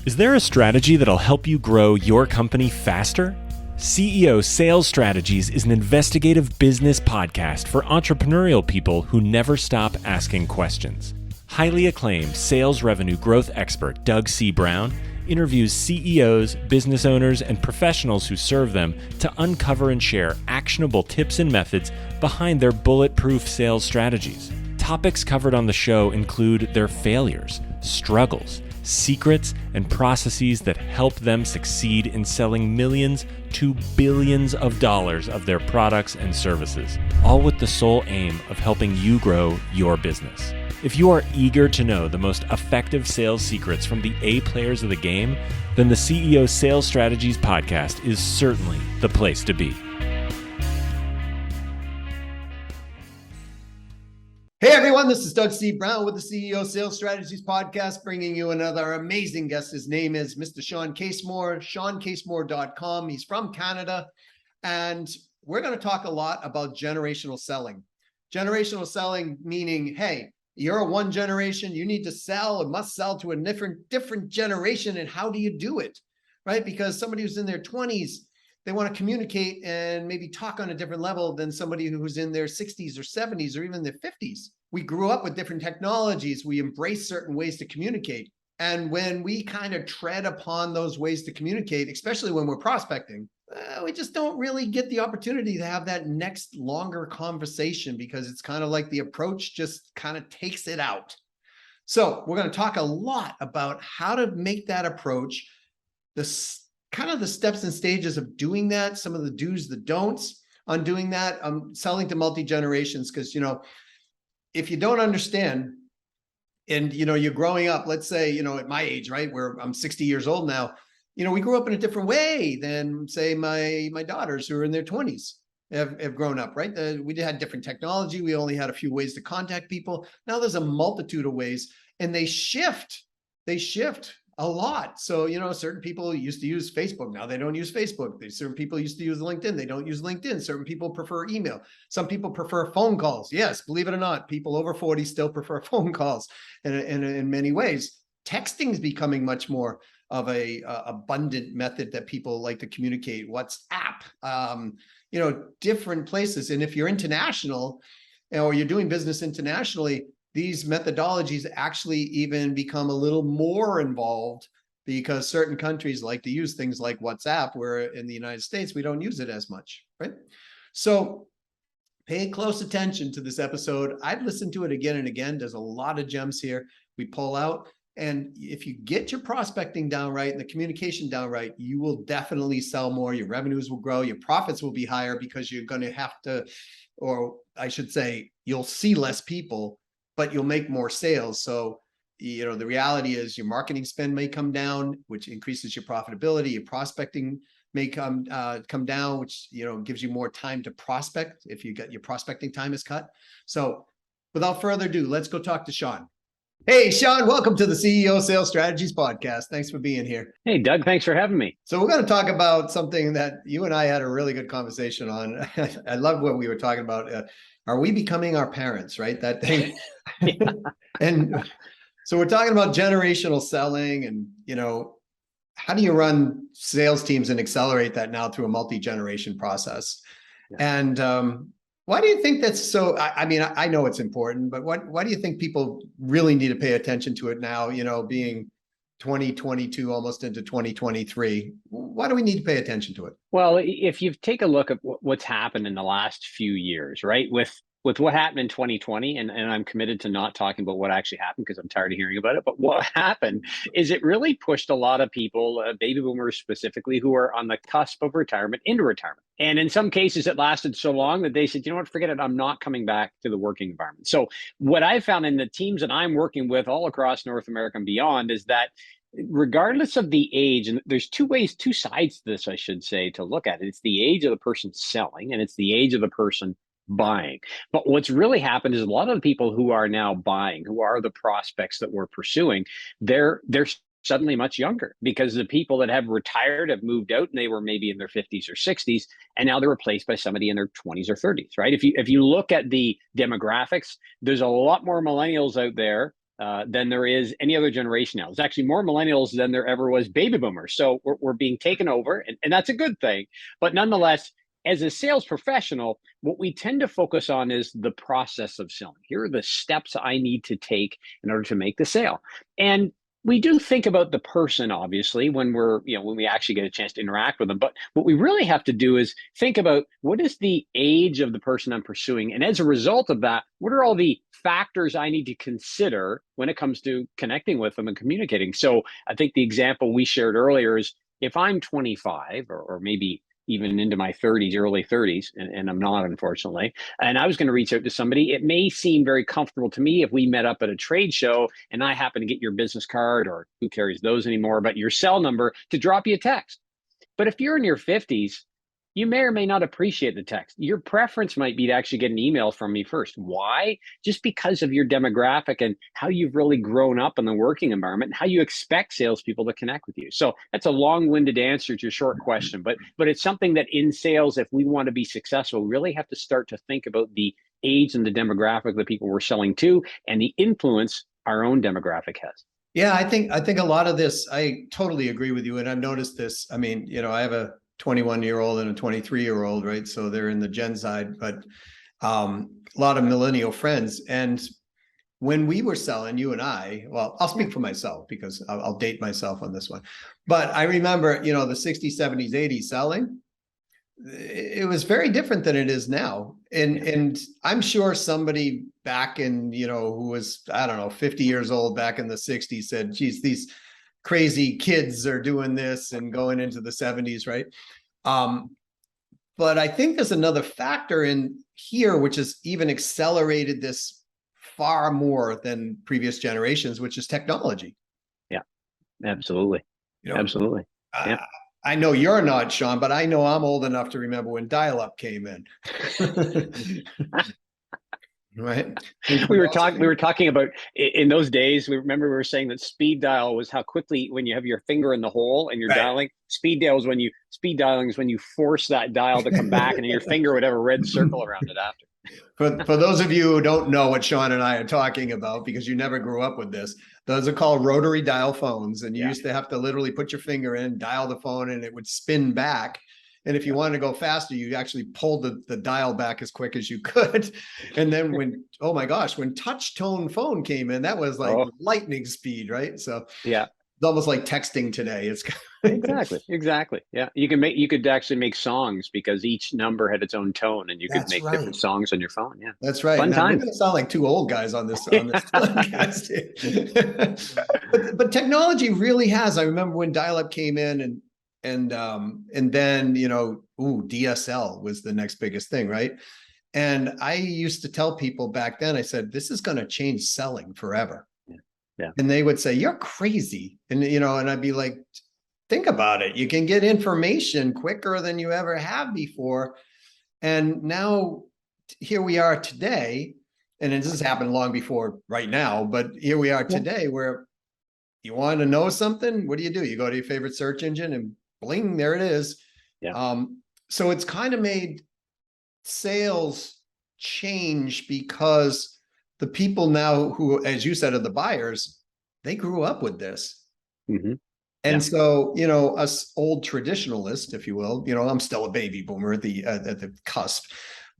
Is there a strategy that'll help you grow your company faster? CEO Sales Strategies is an investigative business podcast for entrepreneurial people who never stop asking questions. Highly acclaimed sales revenue growth expert Doug C. Brown interviews CEOs, business owners, and professionals who serve them to uncover and share actionable tips and methods behind their bulletproof sales strategies. Topics covered on the show include their failures, struggles, secrets, and processes that help them succeed in selling millions to billions of dollars of their products and services, all with the sole aim of helping you grow your business. If you are eager to know the most effective sales secrets from the A players of the game, then the CEO Sales Strategies podcast is certainly the place to be. Hey everyone, this is Doug C. Brown with the CEO Sales Strategies podcast, bringing you another amazing guest. His name is Mr. Shawn Casemore, ShawnCasemore.com. He's from Canada, and we're going to talk a lot about generational selling. Generational selling meaning, hey, you're a one generation, you need to sell and must sell to a different generation, and how do you do it, right? Because somebody who's in their 20s, they want to communicate and maybe talk on a different level than somebody who's in their 60s or 70s or even their 50s. We grew up with different technologies. We embrace certain ways to communicate. And when we kind of tread upon those ways to communicate, especially when we're prospecting, we just don't really get the opportunity to have that next longer conversation because it's kind of like the approach just kind of takes it out. So we're going to talk a lot about how to make that approach, kind of the steps and stages of doing that, some of the do's, the don'ts on doing that, selling to multi-generations. Because, if you don't understand and, you're growing up, let's say, at my age, right, where I'm 60 years old now, we grew up in a different way than, say, my daughters who are in their 20s have grown up, right? We had different technology. We only had a few ways to contact people. Now there's a multitude of ways, and they shift a lot. So, certain people used to use Facebook. Now they don't use Facebook. Certain people used to use LinkedIn. They don't use LinkedIn. Certain people prefer email. Some people prefer phone calls. Yes, believe it or not, people over 40 still prefer phone calls in many ways. Texting is becoming much more of a abundant method that people like to communicate. WhatsApp, different places. And if you're international or you're doing business internationally, these methodologies actually even become a little more involved because certain countries like to use things like WhatsApp, where in the United States, we don't use it as much, right? So pay close attention to this episode. I've listened to it again and again. There's a lot of gems here we pull out. And if you get your prospecting down right and the communication down right, you will definitely sell more. Your revenues will grow. Your profits will be higher because you're going to have to, or I should say, you'll see less people, but you'll make more sales. So, the reality is your marketing spend may come down, which increases your profitability. Your prospecting may come down, which, gives you more time to prospect if you get your prospecting time is cut. So without further ado, let's go talk to Shawn. Hey, Shawn, welcome to the CEO Sales Strategies podcast. Thanks for being here. Hey, Doug, thanks for having me. So we're going to talk about something that you and I had a really good conversation on. I love what we were talking about. Are we becoming our parents, right? That thing. Yeah. And so we're talking about generational selling and, how do you run sales teams and accelerate that now through a multi-generation process? Yeah. And why do you think that's so? I know it's important, but why do you think people really need to pay attention to it now, being 2022 almost into 2023? Why do we need to pay attention to it? Well, if you take a look at what's happened in the last few years, right, with what happened in 2020, and I'm committed to not talking about what actually happened because I'm tired of hearing about it, but what happened is it really pushed a lot of people, baby boomers specifically, who are on the cusp of retirement into retirement. And in some cases, it lasted so long that they said, you know what, forget it, I'm not coming back to the working environment. So what I found in the teams that I'm working with all across North America and beyond is that regardless of the age, and there's two sides to this, I should say, to look at it. It's the age of the person selling and it's the age of the person buying. But what's really happened is a lot of the people who are now buying, who are the prospects that we're pursuing, they're suddenly much younger because the people that have retired have moved out and they were maybe in their 50s or 60s, and now they're replaced by somebody in their 20s or 30s, right? If you look at the demographics, there's a lot more millennials out there than there is any other generation now. There's actually more millennials than there ever was baby boomers. So we're being taken over, and that's a good thing. But nonetheless, as a sales professional, what we tend to focus on is the process of selling. Here are the steps I need to take in order to make the sale. And we do think about the person, obviously, when when we actually get a chance to interact with them. But what we really have to do is think about what is the age of the person I'm pursuing. And as a result of that, what are all the factors I need to consider when it comes to connecting with them and communicating? So I think the example we shared earlier is if I'm 25 or maybe even into my 30s, early 30s, and I'm not, unfortunately, and I was going to reach out to somebody, it may seem very comfortable to me if we met up at a trade show and I happen to get your business card, or who carries those anymore, but your cell number, to drop you a text. But if you're in your 50s, you may or may not appreciate the text. Your preference might be to actually get an email from me first. Why? Just because of your demographic and how you've really grown up in the working environment and how you expect salespeople to connect with you. So that's a long-winded answer to your short question, but it's something that in sales, if we want to be successful, we really have to start to think about the age and the demographic of the people we're selling to and the influence our own demographic has. Yeah, I think a lot of this, I totally agree with you. And I've noticed this. I mean, I have a 21-year-old and a 23-year-old, right? So they're in the Gen side, but a lot of millennial friends. And when we were selling, you and I, well, I'll speak for myself because I'll date myself on this one. But I remember, the 60s, 70s, 80s selling, it was very different than it is now. And I'm sure somebody back in, who was, I don't know, 50 years old back in the 60s said, geez, these crazy kids are doing this and going into the 70s, right? But I think there's another factor in here, which has even accelerated this far more than previous generations, which is technology. Yeah, absolutely. Absolutely. Yeah. I know you're not, Shawn, but I know I'm old enough to remember when dial-up came in. Right. We were talking about in those days. We were saying that speed dial was how quickly, when you have your finger in the hole and you're dialing. Speed dialing is when you force that dial to come back, and then your finger would have a red circle around it after. For those of you who don't know what Shawn and I are talking about, because you never grew up with this, those are called rotary dial phones, and you used to have to literally put your finger in, dial the phone, and it would spin back. And if you wanted to go faster, you actually pulled the dial back as quick as you could. And then when touch tone phone came in, that was like lightning speed, right? So yeah, it's almost like texting today. It's exactly. Yeah, you could actually make songs because each number had its own tone, and you could make different songs on your phone. Yeah, that's right. Fun time. We're going to sound like two old guys on this podcast. But technology really has. I remember when dial-up came in, and then DSL was the next biggest thing, right? And I used to tell people back then, I said, this is going to change selling forever. Yeah. And they would say, you're crazy. And and I'd be like, think about it. You can get information quicker than you ever have before. And now here we are today, and this has happened long before right now, but here we are today where you want to know something, what do? You go to your favorite search engine and bling, there it is. Yeah. So it's kind of made sales change because the people now who, as you said, are the buyers, they grew up with this. Mm-hmm. And so, us old traditionalists, if you will, I'm still a baby boomer at the cusp,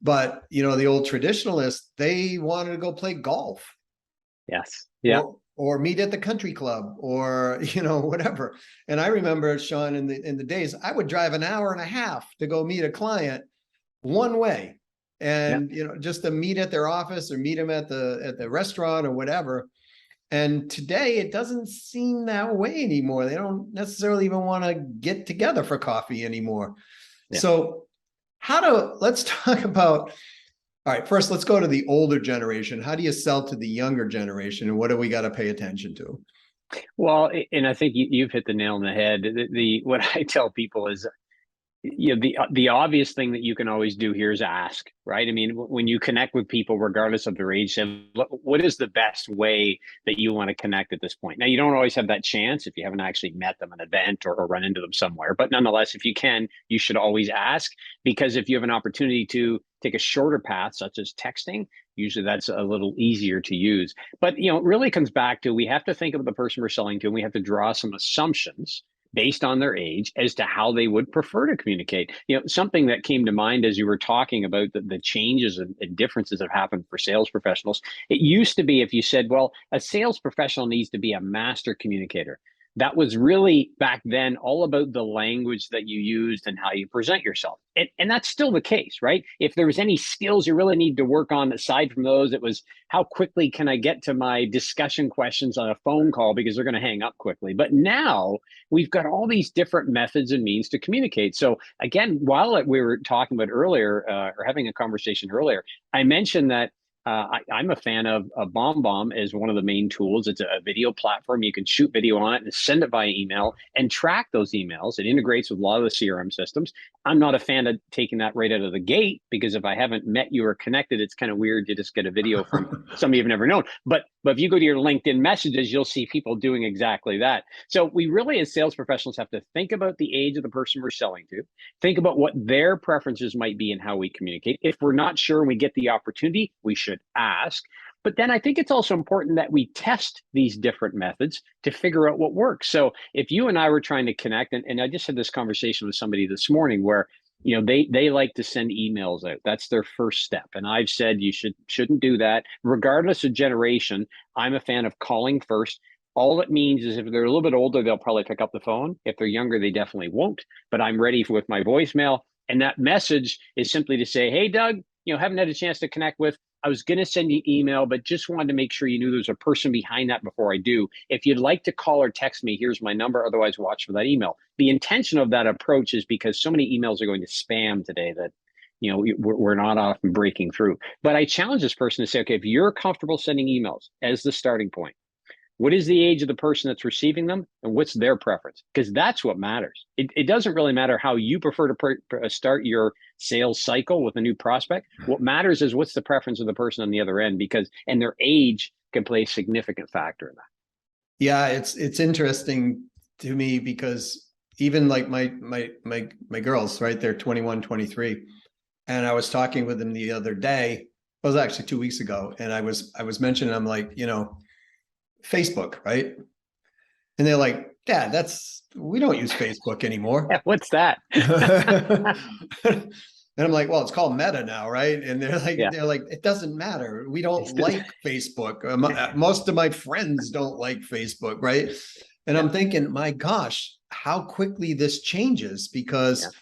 but the old traditionalists, they wanted to go play golf. Yes. Yeah. Or meet at the country club, or whatever. And I remember, Shawn, in the days, I would drive an hour and a half to go meet a client one way, and just to meet at their office or meet them at the restaurant or whatever. And today it doesn't seem that way anymore. They don't necessarily even want to get together for coffee anymore. Yeah. So let's talk about. All right, first, let's go to the older generation. How do you sell to the younger generation, and what do we got to pay attention to? Well, and I think you've hit the nail on the head. What I tell people is The obvious thing that you can always do here is ask, right? I mean, when you connect with people, regardless of their age, say, what is the best way that you want to connect at this point? Now, you don't always have that chance if you haven't actually met them at an event or run into them somewhere. But nonetheless, if you can, you should always ask, because if you have an opportunity to take a shorter path, such as texting, usually that's a little easier to use. But it really comes back to, we have to think of the person we're selling to, and we have to draw some assumptions based on their age as to how they would prefer to communicate. Something that came to mind as you were talking about the changes and differences that have happened for sales professionals. It used to be, if you said, well, a sales professional needs to be a master communicator, that was really back then all about the language that you used and how you present yourself. And that's still the case, right? If there was any skills you really need to work on aside from those, it was how quickly can I get to my discussion questions on a phone call, because they're going to hang up quickly. But now we've got all these different methods and means to communicate. So again, while we were talking about earlier, or having a conversation earlier, I mentioned that I'm a fan of BombBomb as one of the main tools. It's a video platform. You can shoot video on it and send it via email and track those emails. It integrates with a lot of the CRM systems. I'm not a fan of taking that right out of the gate, because if I haven't met you or connected, it's kind of weird to just get a video from somebody you've never known. But if you go to your LinkedIn messages, you'll see people doing exactly that. So we really, as sales professionals, have to think about the age of the person we're selling to, think about what their preferences might be and how we communicate. If we're not sure and we get the opportunity, we should ask. But then I think it's also important that we test these different methods to figure out what works. So if you and I were trying to connect, and I just had this conversation with somebody this morning where they like to send emails out. That's their first step. And I've said you shouldn't do that. Regardless of generation, I'm a fan of calling first. All it means is if they're a little bit older, they'll probably pick up the phone. If they're younger, they definitely won't. But I'm ready with my voicemail. And that message is simply to say, hey, Doug, haven't had a chance to connect with. I was going to send you an email, but just wanted to make sure you knew there's a person behind that before I do. If you'd like to call or text me, here's my number. Otherwise, watch for that email. The intention of that approach is because so many emails are going to spam today that we're not often breaking through. But I challenge this person to say, okay, if you're comfortable sending emails as the starting point, what is the age of the person that's receiving them, and what's their preference? Because that's what matters. It doesn't really matter how you prefer to start your sales cycle with a new prospect. What matters is what's the preference of the person on the other end, and their age can play a significant factor in that. Yeah, it's interesting to me, because even like my girls, right? They're 21, 23. And I was talking with them the other day. It was actually 2 weeks ago. And I was mentioning, I'm like, Facebook, right? And they're like, Dad, we don't use Facebook anymore. Yeah, what's that? And I'm like, well, it's called Meta now, right? And they're like, it doesn't matter. We don't like Facebook. Most of my friends don't like Facebook, right? And I'm thinking, my gosh, how quickly this changes, because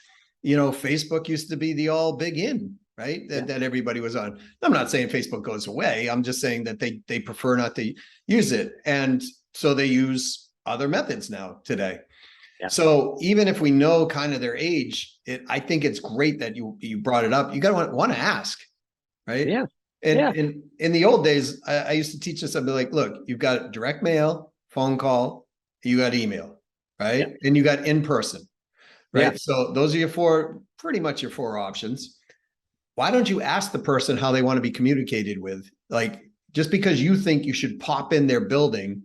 Facebook used to be the all big in, right? That everybody was on. I'm not saying Facebook goes away. I'm just saying that they prefer not to use it. And so they use other methods now today. Yeah. So even if we know kind of their age, I think it's great that you brought it up. You got to want to ask, right? Yeah. And in the old days, I used to teach this. I'd be like, look, you've got direct mail, phone call, you got email, right? Yeah. And you got in person, right? Yeah. So those are pretty much your four options. Why don't you ask the person how they want to be communicated with? Like, just because you think you should pop in their building,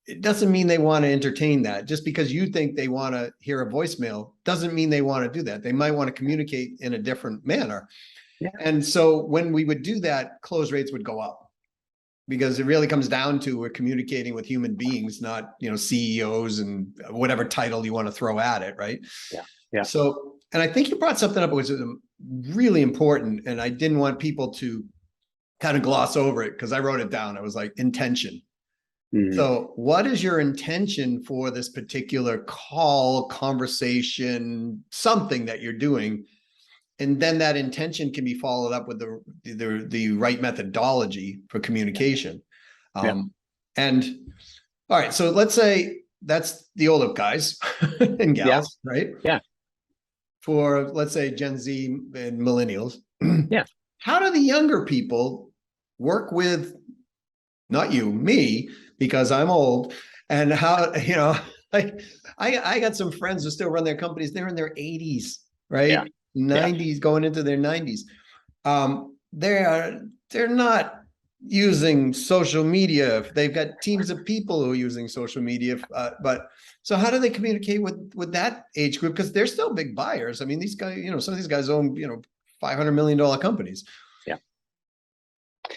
it doesn't mean they want to entertain that. Just because you think they want to hear a voicemail doesn't mean they want to do that. They might want to communicate in a different manner. Yeah. And so when we would do that, close rates would go up, because it really comes down to we're communicating with human beings, not, CEOs and whatever title you want to throw at it. Right. Yeah. Yeah. So, and I think you brought something up that was really important, and I didn't want people to kind of gloss over it, because I wrote it down. I was like, intention. Mm-hmm. So what is your intention for this particular call, conversation, something that you're doing? And then that intention can be followed up with the right methodology for communication. And all right, so let's say that's the older guys and gals, right? Yeah. For, let's say, Gen Z and millennials. Yeah. How do the younger people work with, not you, me, because I'm old, and how Like I got some friends who still run their companies. They're in their 80s, right? Yeah. 90s, going into their 90s. They're not using social media. They've got teams of people who are using social media. But so how do they communicate with that age group? Because they're still big buyers. I mean, these guys, some of these guys own, $500 million companies. Yeah.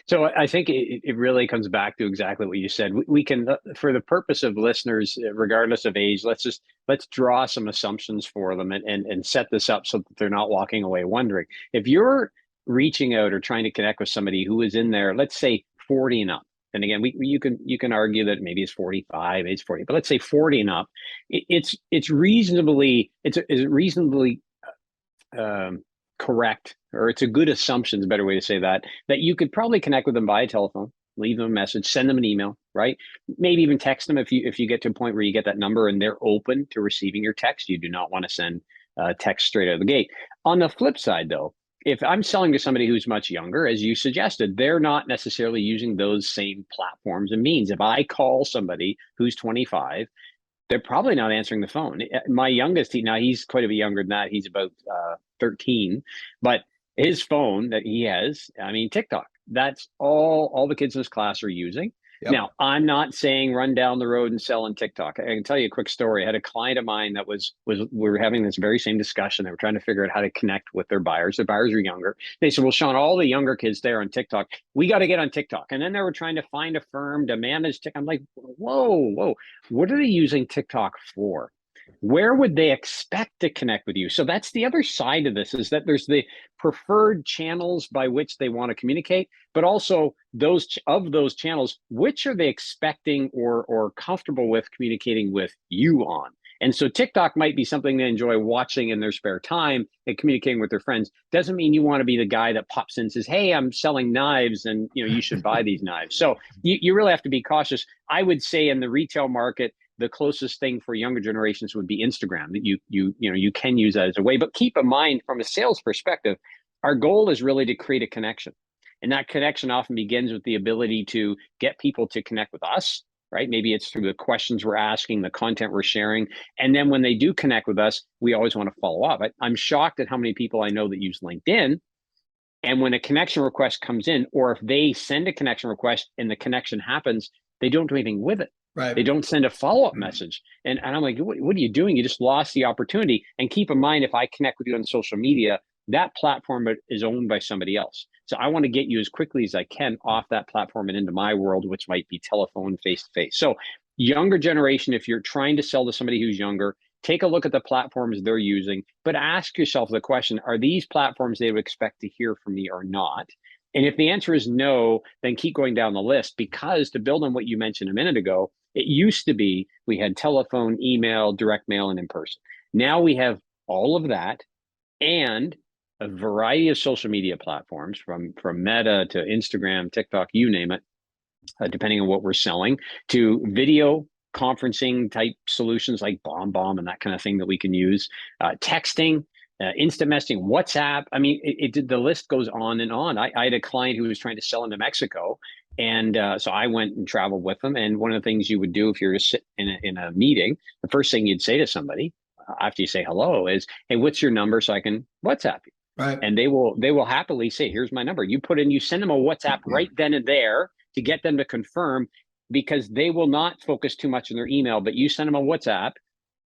So I think it really comes back to exactly what you said. We can, for the purpose of listeners, regardless of age, let's draw some assumptions for them and set this up so that they're not walking away wondering. If you're reaching out or trying to connect with somebody who is in there, let's say 40 and up. And again, you can argue that maybe it's 45, age 40, but let's say 40 and up. It's reasonably correct, or it's a good assumption, is a better way to say that you could probably connect with them via telephone, leave them a message, send them an email, right? Maybe even text them if you get to a point where you get that number and they're open to receiving your text. You do not want to send text straight out of the gate. On the flip side, though, if I'm selling to somebody who's much younger, as you suggested, they're not necessarily using those same platforms and means. If I call somebody who's 25, they're probably not answering the phone. My youngest, now he's quite a bit younger than that. He's about 13, but his phone that he has, I mean, TikTok, that's all the kids in his class are using. Yep. Now, I'm not saying run down the road and sell on TikTok. I can tell you a quick story. I had a client of mine that we were having this very same discussion. They were trying to figure out how to connect with their buyers. Their buyers are younger. They said, well, Shawn, all the younger kids there on TikTok, we got to get on TikTok. And then they were trying to find a firm to manage TikTok. I'm like, whoa, what are they using TikTok for? Where would they expect to connect with you? So that's the other side of this, is that there's the preferred channels by which they want to communicate, but also those channels, which are they expecting or comfortable with communicating with you on? And so TikTok might be something they enjoy watching in their spare time and communicating with their friends. Doesn't mean you want to be the guy that pops in and says, hey, I'm selling knives and you should buy these knives. So you really have to be cautious. I would say in the retail market, the closest thing for younger generations would be Instagram, that you can use that as a way. But keep in mind, from a sales perspective, our goal is really to create a connection. And that connection often begins with the ability to get people to connect with us, right? Maybe it's through the questions we're asking, the content we're sharing. And then when they do connect with us, we always want to follow up. I'm shocked at how many people I know that use LinkedIn. And when a connection request comes in, or if they send a connection request and the connection happens, they don't do anything with it. Right. They don't send a follow-up message. And I'm like, what are you doing? You just lost the opportunity. And keep in mind, if I connect with you on social media, that platform is owned by somebody else. So I want to get you as quickly as I can off that platform and into my world, which might be telephone, face-to-face. So younger generation, if you're trying to sell to somebody who's younger, take a look at the platforms they're using, but ask yourself the question, are these platforms they would expect to hear from me or not? And if the answer is no, then keep going down the list, because to build on what you mentioned a minute ago, it used to be we had telephone, email, direct mail, and in person. Now we have all of that and a variety of social media platforms from Meta to Instagram, TikTok, you name it, depending on what we're selling, to video conferencing type solutions like BombBomb and that kind of thing that we can use, texting, instant messaging, WhatsApp. I mean, the list goes on and on. I had a client who was trying to sell into Mexico. And so I went and traveled with them. And one of the things you would do if you're to sit in a meeting, the first thing you'd say to somebody after you say hello is, hey, what's your number so I can WhatsApp you? Right. And they will happily say, here's my number. You send them a WhatsApp right then and there to get them to confirm, because they will not focus too much on their email, but you send them a WhatsApp,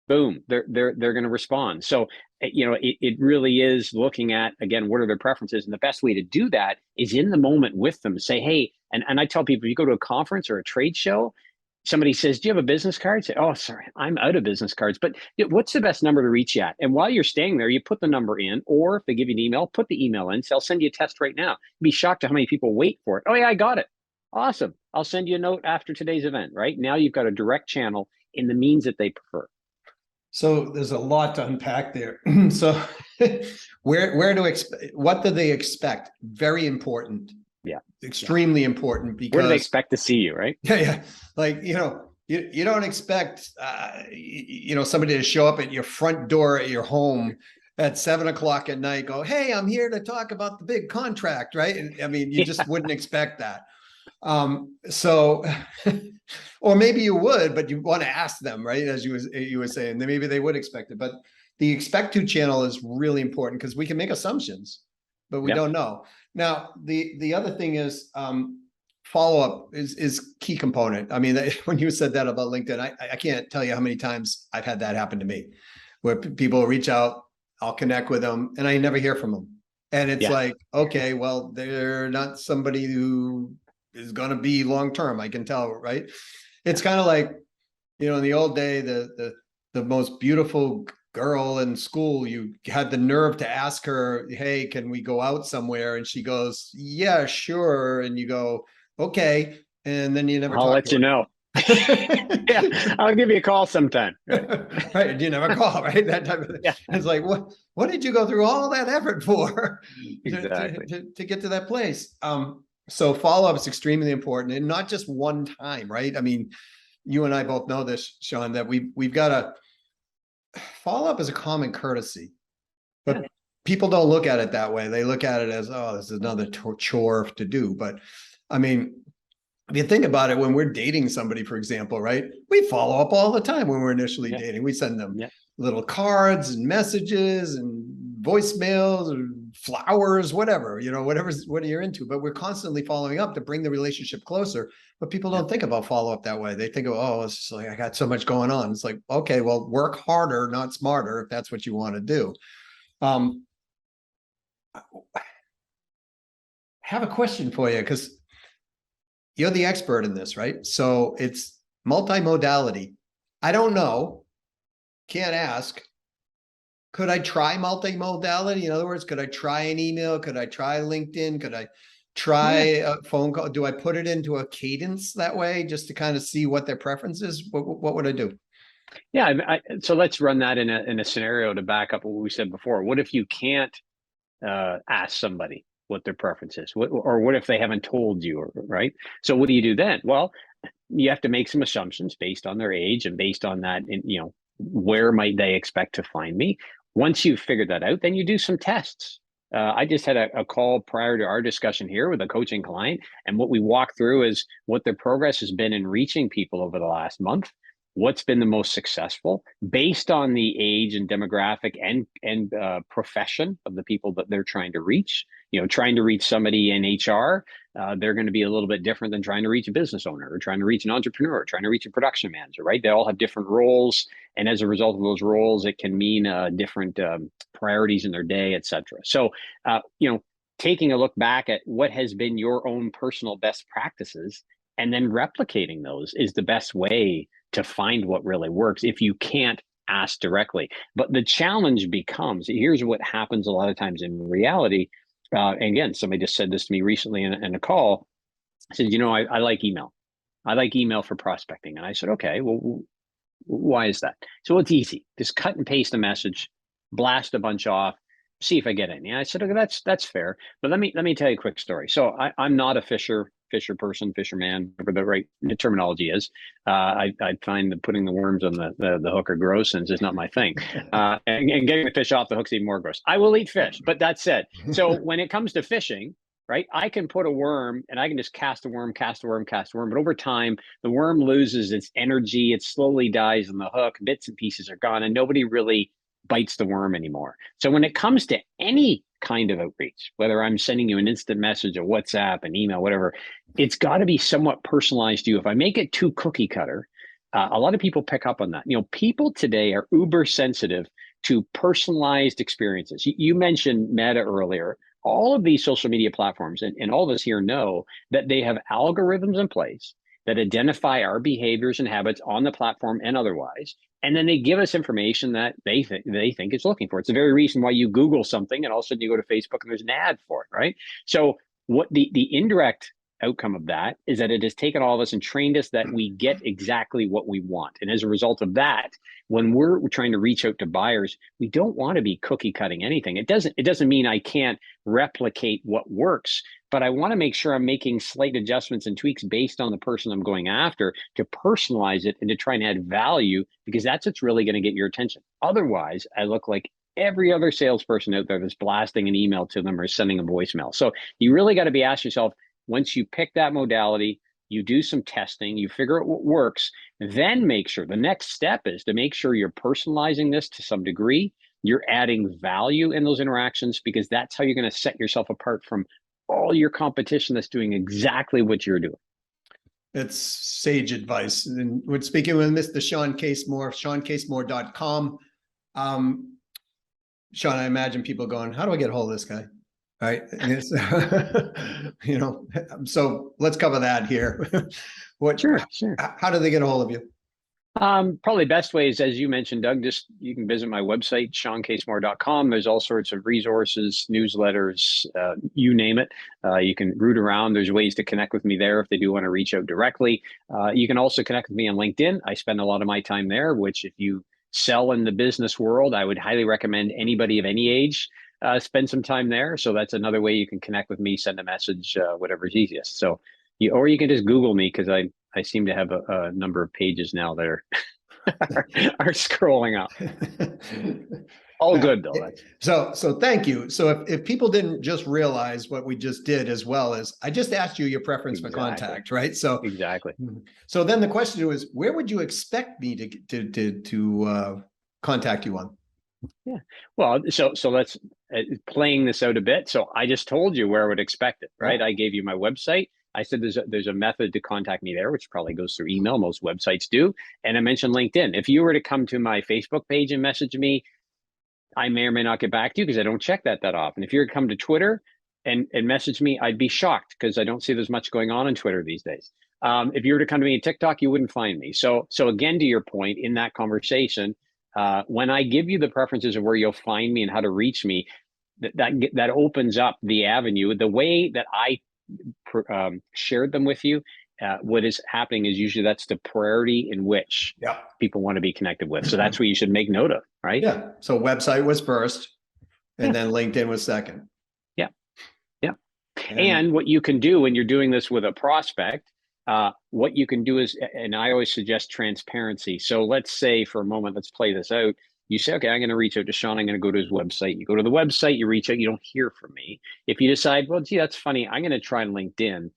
boom, they're going to respond. So, it really is looking at, again, what are their preferences? And the best way to do that is in the moment with them. Say, hey, and I tell people, if you go to a conference or a trade show, somebody says, do you have a business card? Say, oh, sorry, I'm out of business cards. But what's the best number to reach you at? And while you're staying there, you put the number in, or if they give you an email, put the email in. So I'll send you a test right now. You'd be shocked at how many people wait for it. Oh yeah, I got it. Awesome. I'll send you a note after today's event, right? Now you've got a direct channel in the means that they prefer. So there's a lot to unpack there. So what do they expect? Very important. Yeah. Extremely important, because where do they expect to see you, right? Yeah. Like, you don't expect, somebody to show up at your front door at your home at 7 o'clock at night, go, hey, I'm here to talk about the big contract, right? And I mean, you just wouldn't expect that. So, or maybe you would, but you want to ask them, right? As you were saying, then maybe they would expect it. But the expect to channel is really important because we can make assumptions, but we Yep. don't know. Now, the other thing is follow up is key component. I mean, when you said that about LinkedIn, I can't tell you how many times I've had that happen to me, where people reach out, I'll connect with them, and I never hear from them. And it's Yeah. like, okay, well, they're not somebody who is going to be long term. I can tell, right? It's kind of like, in the old day, the most beautiful girl in school, you had the nerve to ask her, "Hey, can we go out somewhere?" And she goes, "Yeah, sure." And you go, "Okay," and then you never I'll talk let to you know. her. Yeah, I'll give you a call sometime. Right. Right. You never call, right? That type of thing. Yeah, It's like, what did you go through all that effort for exactly. to get to that place? So follow-up is extremely important, and not just one time, right? I mean, you and I both know this, Shawn, that we've got to follow up as a common courtesy, Yeah. but people don't look at it that way. They look at it as, oh, this is another chore to do. But I mean, if you think about it, when we're dating somebody, for example, right, we follow up all the time when we're initially Yeah. dating. We send them Yeah. little cards and messages and voicemails or flowers, whatever, what you're into. But we're constantly following up to bring the relationship closer. But people Yeah. don't think about follow up that way. They think of, oh, it's just like, I got so much going on. It's like, okay, well, work harder, not smarter, if that's what you want to do. Um, have a question for you, because you're the expert in this, right? So it's multimodality. I don't know, can't ask. Could I try multimodality? In other words, could I try an email? Could I try LinkedIn? Could I try Yeah. a phone call? Do I put it into a cadence that way just to kind of see what their preference is? What would I do? Yeah. So let's run that in a scenario to back up what we said before. What if you can't ask somebody what their preference is? Or what if they haven't told you, right? So what do you do then? Well, you have to make some assumptions based on their age and based on that, where might they expect to find me? Once you've figured that out, then you do some tests. I just had a call prior to our discussion here with a coaching client, and what we walked through is what their progress has been in reaching people over the last month. What's been the most successful based on the age and demographic and profession of the people that they're trying to reach. Trying to reach somebody in HR, they're going to be a little bit different than trying to reach a business owner or trying to reach an entrepreneur, or trying to reach a production manager, right? They all have different roles. And as a result of those roles, it can mean different priorities in their day, et cetera. So, taking a look back at what has been your own personal best practices and then replicating those is the best way to find what really works if you can't ask directly. But the challenge becomes, here's what happens a lot of times in reality. And again, somebody just said this to me recently in a call. I said, I like email. I like email for prospecting. And I said, okay, well, why is that? So it's easy. Just cut and paste a message, blast a bunch off, see if I get any. And I said, okay, that's fair. But let me tell you a quick story. So I'm not a fisherman, whatever the right terminology is. I find that putting the worms on the hook are gross and it's just not my thing. And getting the fish off the hook's even more gross. I will eat fish, but that said, so when it comes to fishing, right, I can put a worm and I can just cast a worm. But over time, the worm loses its energy. It slowly dies on the hook. Bits and pieces are gone, and nobody really bites the worm anymore. So when it comes to any kind of outreach, whether I'm sending you an instant message, a WhatsApp, an email, whatever, it's got to be somewhat personalized to you. If I make it too cookie cutter, a lot of people pick up on that. People today are uber sensitive to personalized experiences. You mentioned Meta earlier. All of these social media platforms, and all of us here know that they have algorithms in place that identify our behaviors and habits on the platform and otherwise, and then they give us information that they think is looking for. It's the very reason why you Google something and all of a sudden you go to Facebook and there's an ad for it, right? So what the indirect outcome of that is that it has taken all of us and trained us that we get exactly what we want. And as a result of that, when we're trying to reach out to buyers, we don't want to be cookie cutting anything. It doesn't mean I can't replicate what works, but I want to make sure I'm making slight adjustments and tweaks based on the person I'm going after to personalize it and to try and add value, because that's what's really going to get your attention. Otherwise, I look like every other salesperson out there that's blasting an email to them or sending a voicemail. So you really got to be asking yourself, Once you pick that modality, you do some testing, you figure out what works, then make sure the next step is to make sure you're personalizing this to some degree. You're adding value in those interactions, because that's how you're going to set yourself apart from all your competition that's doing exactly what you're doing. It's sage advice. And we're speaking with Mr. Shawn Casemore, ShawnCasemore.com. Shawn, I imagine people going, how do I get a hold of this guy? Right. You know, so let's cover that here. Sure. How do they get a hold of you? Probably best way is, as you mentioned, Doug, just you can visit my website, ShawnCasemore.com. There's all sorts of resources, newsletters, you name it. You can root around. There's ways to connect with me there if they do want to reach out directly. You can also connect with me on LinkedIn. I spend a lot of my time there, which if you sell in the business world, I would highly recommend anybody of any age spend some time there. So that's another way you can connect with me, send a message, whatever's easiest. So or you can just Google me, because I seem to have a number of pages now that are scrolling up. All good though. So thank you. So if people didn't just realize what we just did, as well as I just asked you your preference for contact, right? So exactly. So then the question was, where would you expect me to contact you on? Yeah. Well, so let's playing this out a bit. So I just told you where I would expect it, right? I gave you my website. I said there's a method to contact me there, which probably goes through email. Most websites do. And I mentioned LinkedIn. If you were to come to my Facebook page and message me, I may or may not get back to you, because I don't check that often. If you were to come to Twitter and message me, I'd be shocked, because I don't see there's much going on Twitter these days. If you were to come to me on TikTok, you wouldn't find me. So again, to your point in that conversation, when I give you the preferences of where you'll find me and how to reach me, that opens up the avenue. The way that I shared them with you, what is happening is usually that's the priority in which people want to be connected with. So that's what you should make note of, right? Yeah. So website was first, and then LinkedIn was second. Yeah. Yeah. And what you can do when you're doing this with a prospect, what you can do is, and I always suggest transparency. So let's say for a moment, let's play this out. You say, okay, I'm going to reach out to Shawn. I'm going to go to his website. You go to the website, you reach out, you don't hear from me. If you decide, well, gee, that's funny, I'm going to try LinkedIn,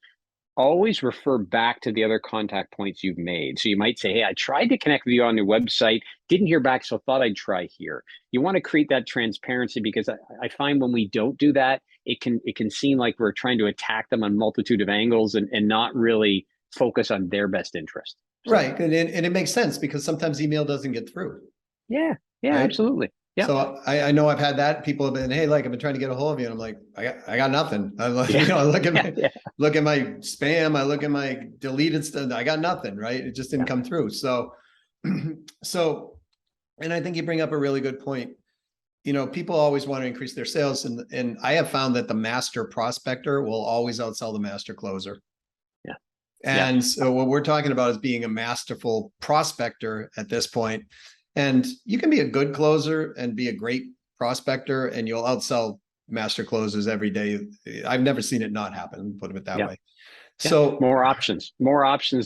always refer back to the other contact points you've made. So you might say, hey, I tried to connect with you on your website, didn't hear back, so thought I'd try here. You want to create that transparency, because I find when we don't do that, it can seem like we're trying to attack them on a multitude of angles and not really focus on their best interest. So, right. And it makes sense, because sometimes email doesn't get through. Yeah. Yeah, right? Absolutely. Yeah. So I know I've had that. People have been, hey, like, I've been trying to get a hold of you. And I'm like, I got nothing. I'm like, you know, I look at my spam, I look at my deleted stuff. I got nothing, right? It just didn't come through. So, and I think you bring up a really good point. You know, people always want to increase their sales. And I have found that the master prospector will always outsell the master closer. Yeah. And so what we're talking about is being a masterful prospector at this point. And you can be a good closer and be a great prospector, and you'll outsell master closers every day. I've never seen it not happen, put it that way. So more options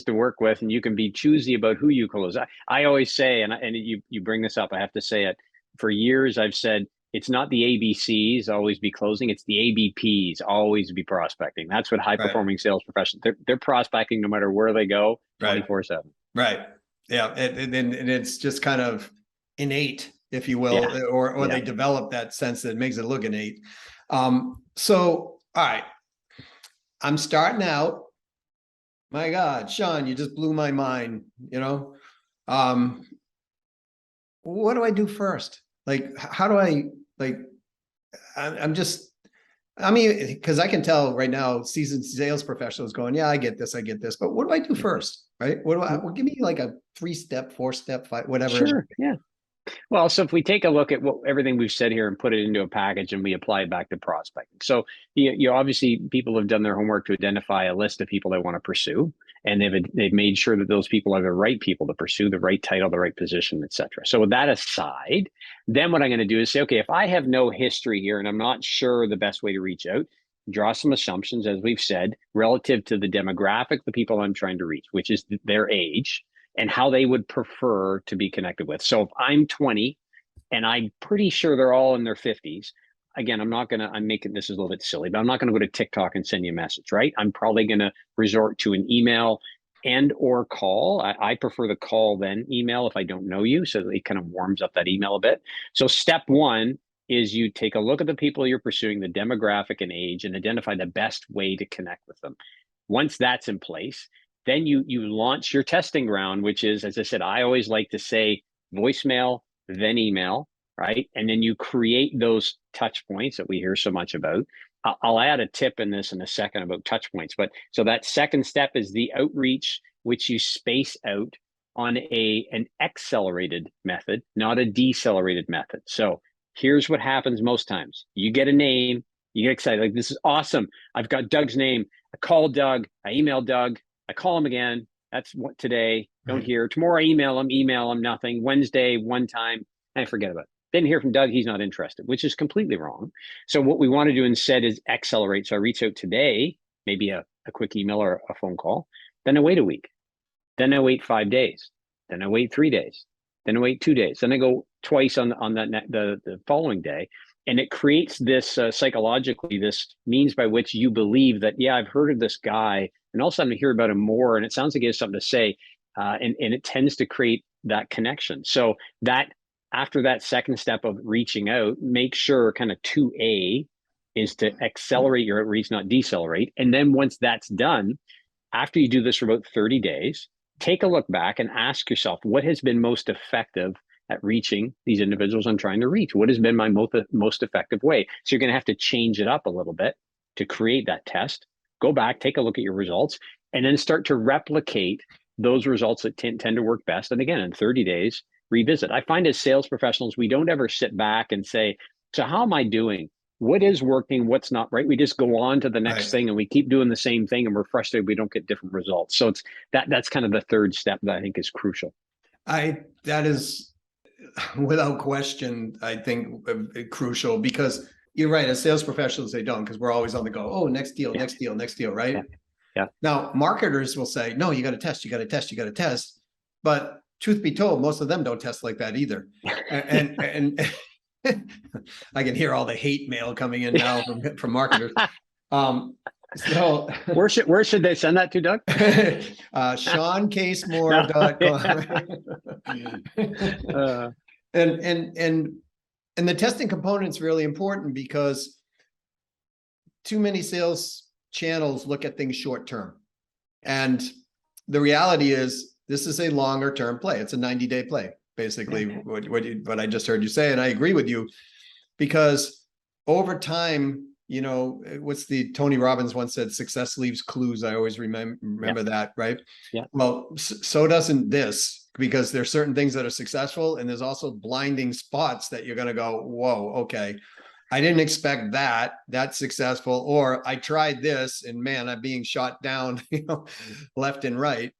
to work with, and you can be choosy about who you close. I always say, and you bring this up, I have to say it. For years, I've said, it's not the ABCs, always be closing. It's the ABPs, always be prospecting. That's what high-performing sales professionals, they're prospecting no matter where they go, 24/7. Right. Yeah. And it's just kind of innate, if you will, or they develop that sense that makes it look innate. So, all right, I'm starting out. My God, Shawn, you just blew my mind, you know? What do I do first? Like, how do I, like, I mean, because I can tell right now, seasoned sales professionals going, yeah, I get this, but what do I do first? Right? Well, give me like a 3-step, 4-step, 5, whatever. Sure. Yeah. Well, so if we take a look at everything we've said here and put it into a package and we apply it back to prospecting. So you obviously, people have done their homework to identify a list of people they want to pursue, and they've made sure that those people are the right people to pursue, the right title, the right position, et cetera. So with that aside, then what I'm going to do is say, okay, if I have no history here and I'm not sure the best way to reach out, draw some assumptions, as we've said, relative to the demographic, the people I'm trying to reach, which is their age and how they would prefer to be connected with. So if I'm 20 and I'm pretty sure they're all in their 50s, again, I'm making this is a little bit silly, but I'm not going to go to TikTok and send you a message, right? I'm probably going to resort to an email and or call. I prefer the call than email if I don't know you. So it kind of warms up that email a bit. So step one is you take a look at the people you're pursuing, the demographic and age, and identify the best way to connect with them. Once that's in place, then you launch your testing ground, which is, as I said, I always like to say voicemail, then email, right? And then you create those touch points that we hear so much about. I'll add a tip in this in a second about touch points. But so that second step is the outreach, which you space out on an accelerated method, not a decelerated method. So here's what happens most times. You get a name, you get excited, like, this is awesome. I've got Doug's name. I call Doug, I email Doug, I call him again. That's what today, don't hear. Tomorrow I email him, nothing. Wednesday, one time, and I forget about it. Didn't hear from Doug, he's not interested, which is completely wrong. So what we want to do instead is accelerate. So I reach out today, maybe a quick email or a phone call. Then I wait a week. Then I wait 5 days. Then I wait 3 days. Then I wait 2 days. Then I go twice on the following day. And it creates this psychologically, this means by which you believe that, yeah, I've heard of this guy, and all of a sudden I hear about him more, and it sounds like he has something to say, and it tends to create that connection. So that after that second step of reaching out, make sure kind of 2A is to accelerate your outreach, not decelerate. And then once that's done, after you do this for about 30 days, take a look back and ask yourself, what has been most effective at reaching these individuals I'm trying to reach? What has been my most effective way? So you're going to have to change it up a little bit to create that test. Go back, take a look at your results, and then start to replicate those results that tend to work best. And again, in 30 days, revisit. I find as sales professionals, we don't ever sit back and say, so how am I doing? What is working? What's not, right? We just go on to the next thing, and we keep doing the same thing, and we're frustrated we don't get different results. So it's that's kind of the third step that I think is crucial. That is without question, I think, crucial, because you're right. As sales professionals, they don't, because we're always on the go. Oh, next deal, next deal, next deal, right? Yeah. Now, marketers will say, no, you got to test, you got to test, you got to test. But truth be told, most of them don't test like that either. And I can hear all the hate mail coming in now from marketers. So where should they send that to, Doug? ShawnCasemore.com. And the testing component is really important, because too many sales channels look at things short term. And the reality is, this is a longer term play. It's a 90-day play, basically, what I just heard you say. And I agree with you, because over time, you know, what's the Tony Robbins once said, success leaves clues. I always remember that, right? Yeah. Well, so doesn't this, because there's certain things that are successful, and there's also blinding spots that you're going to go, whoa, okay, I didn't expect that. That's successful. Or I tried this, and man, I'm being shot down, you know, left and right.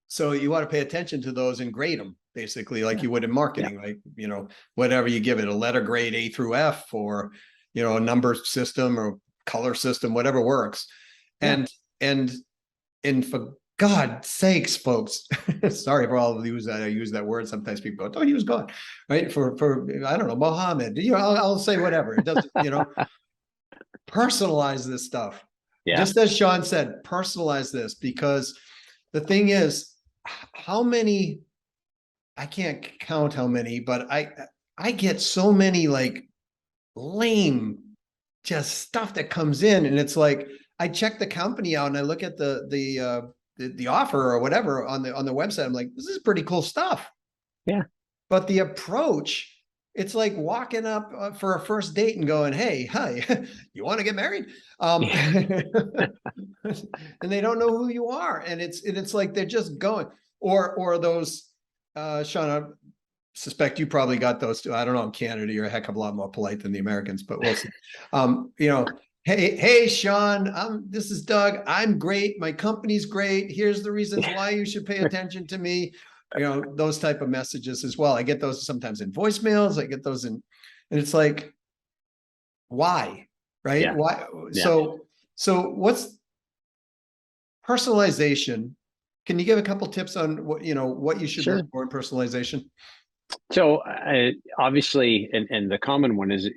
So you want to pay attention to those and grade them, basically, like you would in marketing, like, you know, whatever you give it, a letter grade A through F, or, you know, a number system or color system, whatever works. And for God's sakes, folks, sorry for all of you that I use that word. Sometimes people go, don't use God, right? For I don't know, Mohammed, you know, I'll say whatever. It doesn't, you know, personalize this stuff. Yeah. Just as Shawn said, personalize this, because the thing is, how many, I can't count how many, but I get so many like lame just stuff that comes in, and it's like, I check the company out and I look at the offer or whatever on the website. I'm like, this is pretty cool stuff. Yeah. But the approach, it's like walking up for a first date and going, hey, hi, you want to get married? And they don't know who you are. And it's like, they're just going, or those, Shawn, I suspect you probably got those too. I don't know, in Canada, you're a heck of a lot more polite than the Americans, but we'll see. You know, hey, Shawn, this is Doug. I'm great. My company's great. Here's the reasons why you should pay attention to me. You know, those type of messages as well. I get those sometimes in voicemails. I get those in, and it's like, why, right? Yeah. Why? Yeah. So what's personalization? Can you give a couple tips on what you should look for in personalization? So obviously, and the common one is,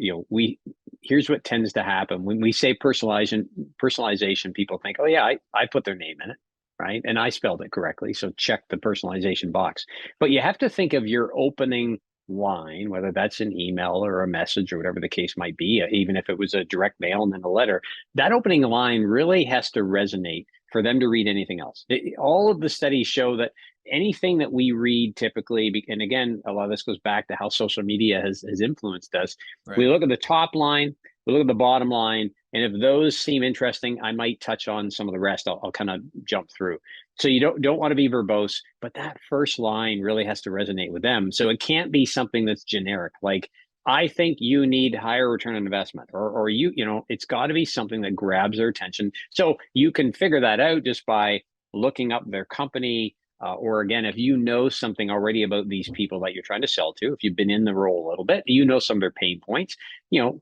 here's what tends to happen when we say personalization, people think, oh yeah, I put their name in it, right? And I spelled it correctly. So check the personalization box. But you have to think of your opening line, whether that's an email or a message or whatever the case might be, even if it was a direct mail and then a letter, that opening line really has to resonate for them to read anything else. All of the studies show that anything that we read typically, and again, a lot of this goes back to how social media has influenced us. Right. We look at the top line, we look at the bottom line, and if those seem interesting, I might touch on some of the rest. I'll kind of jump through. So you don't want to be verbose, but that first line really has to resonate with them. So it can't be something that's generic, like, I think you need higher return on investment, or it's got to be something that grabs their attention. So you can figure that out just by looking up their company, or again, if you know something already about these people that you're trying to sell to, if you've been in the role a little bit, you know some of their pain points,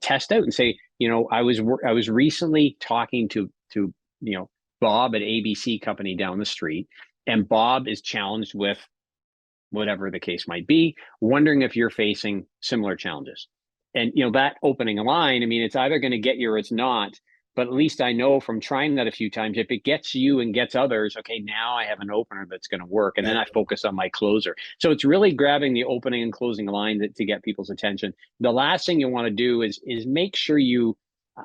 test out and say, I was recently talking to Bob at ABC company down the street, and Bob is challenged with whatever the case might be, wondering if you're facing similar challenges. And that opening line, I mean, it's either going to get you or it's not. But at least I know from trying that a few times, if it gets you and gets others, okay, now I have an opener that's going to work. And then I focus on my closer. So it's really grabbing the opening and closing line to get people's attention. The last thing you want to do is make sure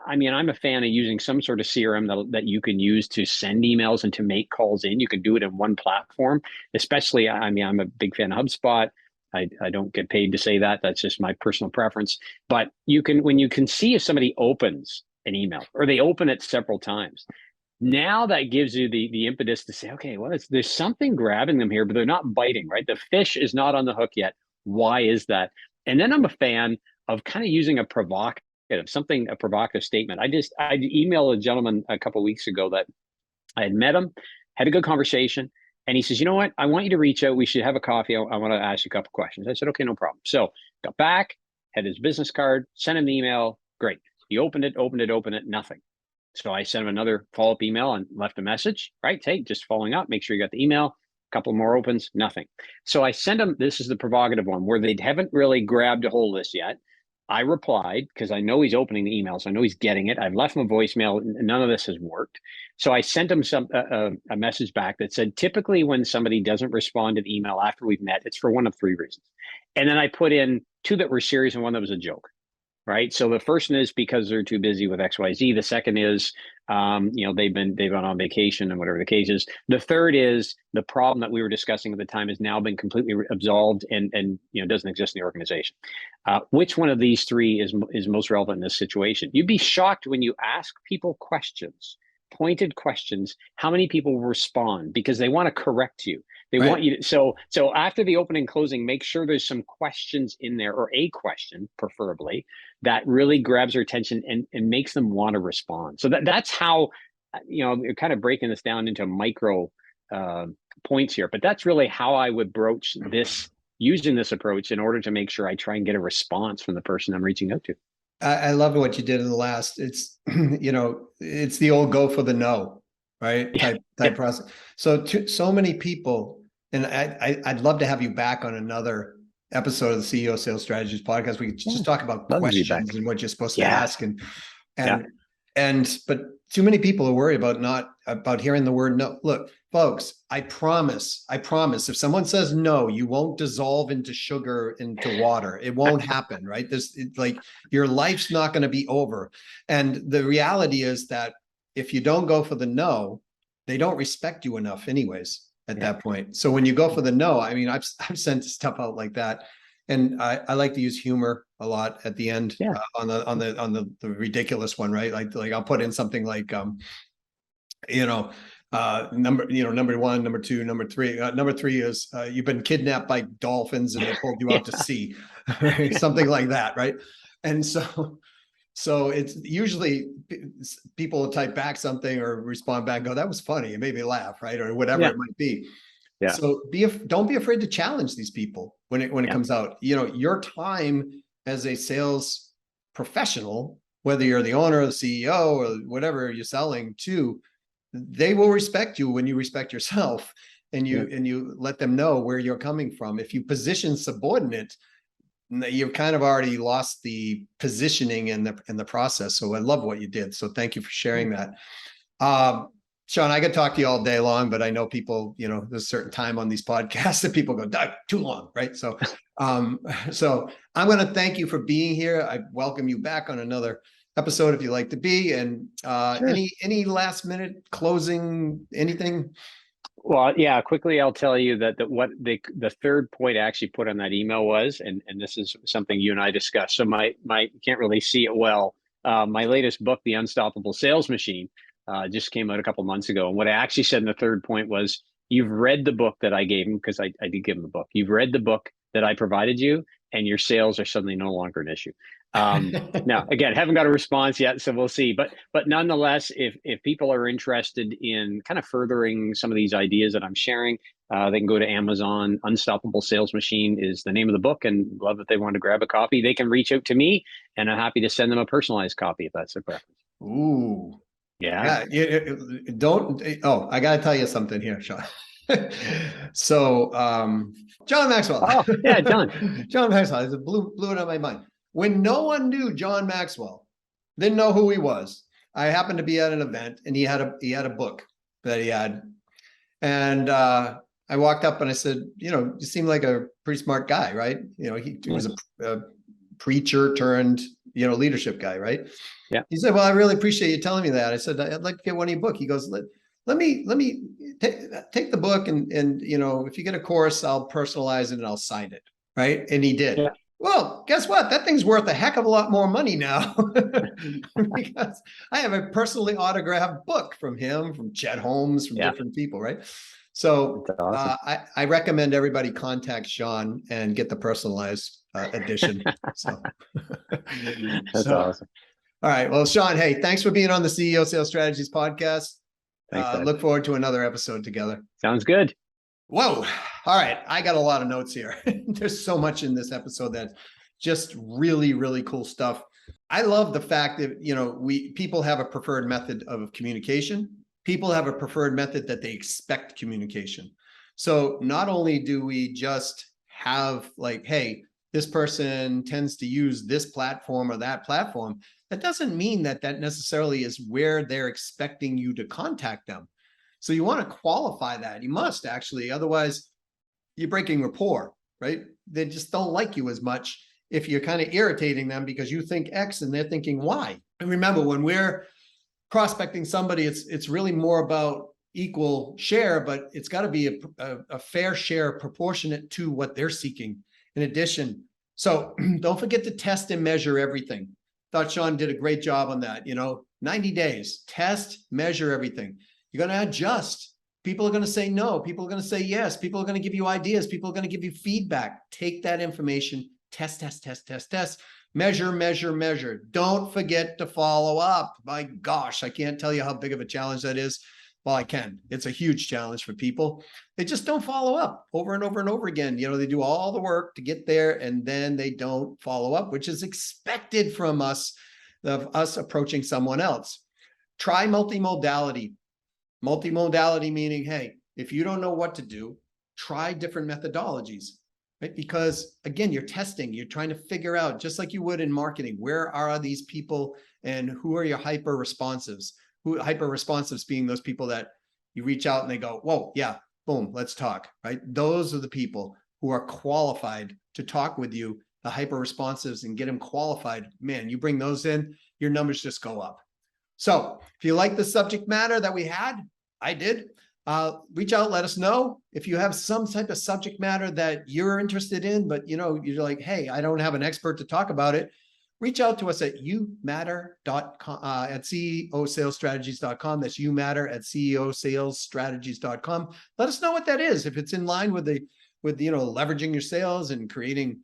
I'm a fan of using some sort of CRM that you can use to send emails and to make calls in. You can do it in one platform, especially, I'm a big fan of HubSpot. I don't get paid to say that. That's just my personal preference. But when you can see if somebody opens an email or they open it several times, now that gives you the impetus to say, okay, well, there's something grabbing them here, but they're not biting, right? The fish is not on the hook yet. Why is that? And then I'm a fan of kind of using a provocative statement. I emailed a gentleman a couple of weeks ago that I had met him, had a good conversation, and he says, you know what? I want you to reach out. We should have a coffee. I want to ask you a couple of questions. I said, okay, no problem. So got back, had his business card, sent him the email. Great. He opened it, nothing. So I sent him another follow-up email and left a message, right? Hey, just following up, make sure you got the email. A couple more opens, nothing. So I sent him, this is the provocative one, where they haven't really grabbed a hold of this yet. I replied, because I know he's opening the email, so I know he's getting it. I've left him a voicemail, and none of this has worked. So I sent him a message back that said, typically when somebody doesn't respond to the email after we've met, it's for one of three reasons. And then I put in two that were serious and one that was a joke. Right. So the first one is because they're too busy with XYZ. The second is, they've been on vacation and whatever the case is. The third is the problem that we were discussing at the time has now been completely absolved and doesn't exist in the organization. Which one of these three is most relevant in this situation? You'd be shocked when you ask people questions, pointed questions, how many people will respond because they want to correct you. They want you to, so after the opening and closing, make sure there's some questions in there, or a question preferably, that really grabs their attention and makes them want to respond. So that's how, you're kind of breaking this down into micro points here, but that's really how I would broach this, using this approach in order to make sure I try and get a response from the person I'm reaching out to. I love what you did in the last. It's, it's the old go for the no, right? Type process. So many people, and I'd love to have you back on another episode of the CEO Sales Strategies podcast. We could just talk about questions and what you're supposed to ask, but too many people are worried about hearing the word no. Look, folks, I promise, if someone says no, you won't dissolve into sugar, into water. It won't happen, right? Your life's not going to be over. And the reality is that if you don't go for the no, they don't respect you enough anyways at that point. So when you go for the no, I mean, I've sent stuff out like that. And I like to use humor a lot at the end on the ridiculous one, right? Like I'll put in something like, number one, number two, number three. Number three is you've been kidnapped by dolphins and they pulled you out to sea, something like that, right? And so it's usually people will type back something or respond back, go, that was funny, it made me laugh, right? Or whatever it might be. Yeah. So don't be afraid to challenge these people when it comes out. Your time as a sales professional, whether you're the owner or the CEO or whatever you're selling to, they will respect you when you respect yourself. and you let them know where you're coming from. If you position subordinate, you've kind of already lost the positioning in the process. So I love what you did. So thank you for sharing that. Shawn, I could talk to you all day long, but I know people, there's a certain time on these podcasts that people go, Doug, too long, right? So, so I'm going to thank you for being here. I welcome you back on another episode if you like to be. And Sure. any last minute closing, anything? Well, yeah, quickly, I'll tell you that what the third point I actually put on that email was, and this is something you and I discussed. So my you can't really see it well. My latest book, The Unstoppable Sales Machine, just came out a couple months ago. And what I actually said in the third point was, you've read the book that I gave him, because I did give him the book. You've read the book that I provided you, and your sales are suddenly no longer an issue. Now, again, haven't got a response yet, so we'll see. But nonetheless, if people are interested in kind of furthering some of these ideas that I'm sharing, they can go to Amazon. Unstoppable Sales Machine is the name of the book, and love if they want to grab a copy. They can reach out to me, and I'm happy to send them a personalized copy if that's their preference. Ooh. Yeah. Don't. Oh, I got to tell you something here, Shawn. So, John Maxwell. Oh, yeah, John. John Maxwell. It blew it out of my mind. When no one knew John Maxwell, didn't know who he was. I happened to be at an event, and he had a book that he had, and I walked up and I said, you seem like a pretty smart guy, right? He was a preacher turned leadership guy, right? Yeah. He said, well, I really appreciate you telling me that. I said, I'd like to get one of your book. He goes, let me take the book, and if you get a course, I'll personalize it and I'll sign it. Right. And he did. Yeah. Well, guess what? That thing's worth a heck of a lot more money now because I have a personally autographed book from him, from Chet Holmes, from different people. Right. So awesome. I recommend everybody contact Shawn and get the personalized edition. So that's awesome. All right. Well, Shawn, hey, thanks for being on the CEO Sales Strategies podcast. Thanks, look forward to another episode together. Sounds good. Whoa. All right. I got a lot of notes here. There's so much in this episode that's just really, really cool stuff. I love the fact that, people have a preferred method of communication. People have a preferred method that they expect communication. So not only do we just have like, hey, this person tends to use this platform or that platform, that doesn't mean that necessarily is where they're expecting you to contact them. So you want to qualify that. You must actually, otherwise you're breaking rapport, right? They just don't like you as much if you're kind of irritating them because you think X and they're thinking Y. And remember, when we're prospecting somebody, it's really more about equal share, but it's got to be a fair share proportionate to what they're seeking in addition. So don't forget to test and measure everything. Thought Shawn did a great job on that. 90 days, test, measure everything. You're going to adjust. People are going to say no. People are going to say yes. People are going to give you ideas. People are going to give you feedback. Take that information, test, measure, measure, measure. Don't forget to follow up. My gosh, I can't tell you how big of a challenge that is. Well, I can. It's a huge challenge for people. They just don't follow up over and over and over again. They do all the work to get there and then they don't follow up, which is expected from us, of us approaching someone else. Try multimodality. Multimodality meaning, hey, if you don't know what to do, try different methodologies, right? Because again, you're testing, you're trying to figure out, just like you would in marketing, where are these people and who are your hyper responsives? Hyper responsives being those people that you reach out and they go, whoa, yeah, boom, let's talk, right? Those are the people who are qualified to talk with you, the hyper responsives, and get them qualified. Man, you bring those in, your numbers just go up. So if you like the subject matter that we had, I did, reach out, let us know. If you have some type of subject matter that you're interested in, but you're like, hey, I don't have an expert to talk about it, reach out to us at youmatter.com, at ceosalesstrategies.com. That's youmatter@ceosalesstrategies.com. Let us know what that is. If it's in line with leveraging your sales and creating,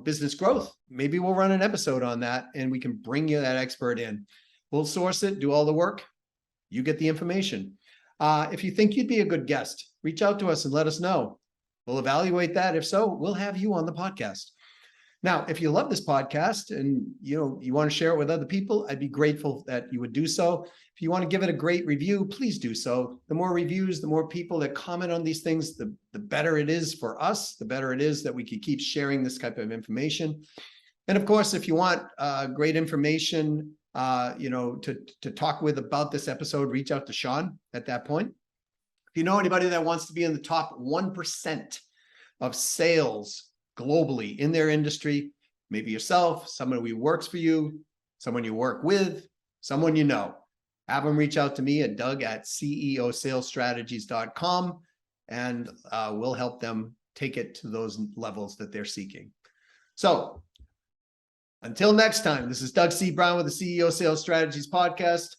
business growth, maybe we'll run an episode on that and we can bring you that expert in. We'll source it, do all the work. You get the information. If you think you'd be a good guest, reach out to us and let us know. We'll evaluate that. If so, we'll have you on the podcast. Now, if you love this podcast and you want to share it with other people, I'd be grateful that you would do so. If you want to give it a great review, please do so. The more reviews, the more people that comment on these things, the better it is for us, the better it is that we can keep sharing this type of information. And of course, if you want great information, to talk with about this episode, reach out to Shawn at that point. If you know anybody that wants to be in the top 1% of sales globally in their industry, maybe yourself, someone who works for you, someone you work with, someone you know, have them reach out to me at doug@ceosalesstrategies.com, and we'll help them take it to those levels that they're seeking. So until next time, this is Doug C. Brown with the CEO Sales Strategies Podcast.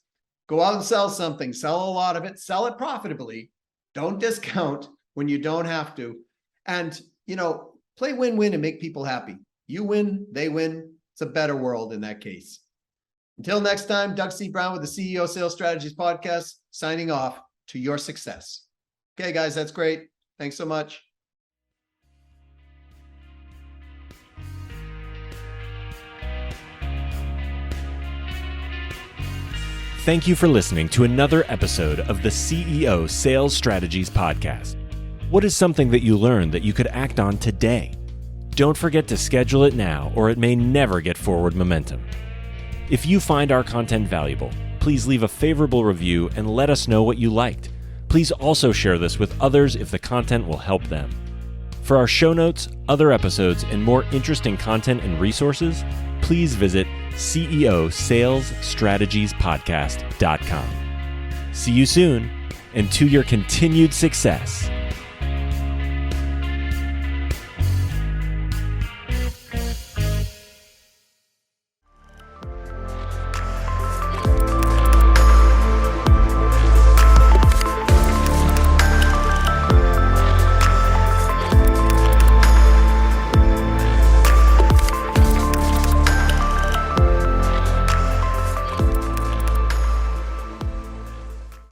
Go out and sell something, sell a lot of it, sell it profitably. Don't discount when you don't have to. And, play win-win and make people happy. You win, they win. It's a better world in that case. Until next time, Doug C. Brown with the CEO Sales Strategies Podcast, signing off to your success. Okay, guys, that's great. Thanks so much. Thank you for listening to another episode of the CEO Sales Strategies Podcast. What is something that you learned that you could act on today? Don't forget to schedule it now, or it may never get forward momentum. If you find our content valuable, please leave a favorable review and let us know what you liked. Please also share this with others if the content will help them. For our show notes, other episodes, and more interesting content and resources, please visit ceosalesstrategiespodcast.com. See you soon, and to your continued success.